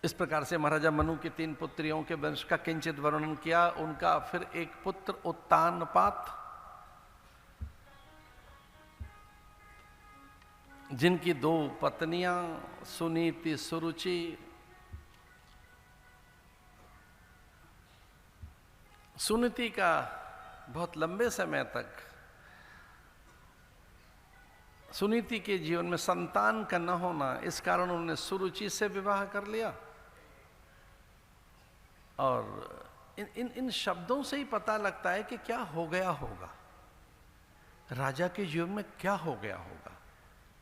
इस प्रकार से महाराजा मनु की 3 पुत्रियों के वंश का किंचित वर्णन किया। उनका फिर एक पुत्र उत्तानपात, जिनकी 2 पत्नियां सुनीति सुरुचि। सुनीति का बहुत लंबे समय तक सुनीति के जीवन में संतान का न होना, इस कारण उन्होंने सुरुचि से विवाह कर लिया। और इन शब्दों से ही पता लगता है कि क्या हो गया होगा, राजा के जीवन में क्या हो गया होगा।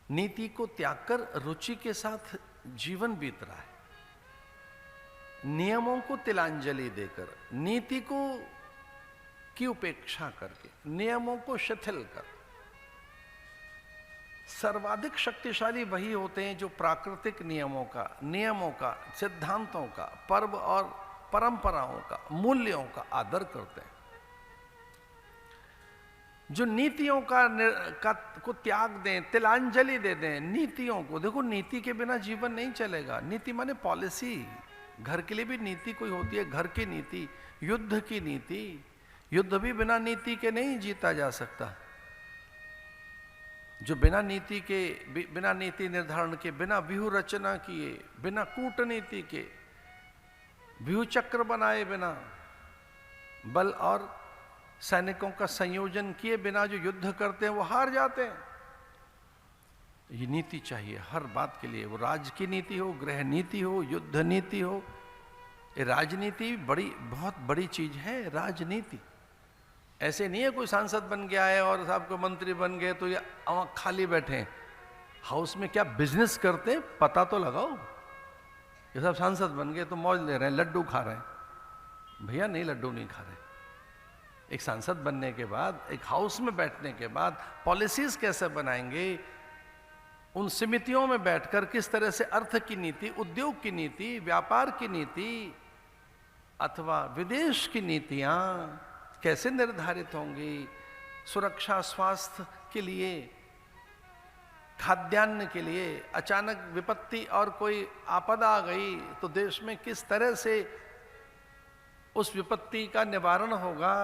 नीति को त्याग कर रुचि के साथ जीवन बीत रहा है, नियमों को तिलांजलि देकर, नीति को की उपेक्षा करके, नियमों को शिथिल कर। सर्वाधिक शक्तिशाली वही होते हैं जो प्राकृतिक नियमों का, सिद्धांतों का, पर्व और परंपराओं का, मूल्यों का आदर करते हैं। जो नीतियों को त्याग दें, तिलांजलि दे दें नीतियों को। देखो, नीति के बिना जीवन नहीं चलेगा। नीति माने पॉलिसी। घर के लिए भी नीति कोई होती है, घर की नीति, युद्ध की नीति। युद्ध भी बिना नीति के नहीं जीता जा सकता। जो बिना नीति निर्धारण के, बिना व्यूह रचना किए, बिना कूटनीति के, व्यूह चक्र बनाए बिना, बल और सैनिकों का संयोजन किए बिना जो युद्ध करते हैं वो हार जाते हैं। ये नीति चाहिए हर बात के लिए, वो राज की नीति हो, गृह नीति हो, युद्ध नीति हो। ये राजनीति बहुत बड़ी चीज है। राजनीति ऐसे नहीं है कोई सांसद बन गया है और साहब को मंत्री बन गए तो ये खाली बैठे हैं। हाउस में क्या बिजनेस करते हैं पता तो लगाओ। ये सब सांसद बन गए तो मौज ले रहे हैं, लड्डू खा रहे हैं। भैया नहीं, लड्डू नहीं खा रहे। एक सांसद बनने के बाद, एक हाउस में बैठने के बाद पॉलिसीज कैसे बनाएंगे, उन समितियों में बैठकर किस तरह से अर्थ की नीति, उद्योग की नीति, व्यापार की नीति अथवा विदेश की नीतियां कैसे निर्धारित होंगी, सुरक्षा, स्वास्थ्य के लिए, खाद्यान्न के लिए, अचानक विपत्ति और कोई आपदा आ गई तो देश में किस तरह से उस विपत्ति का निवारण होगा,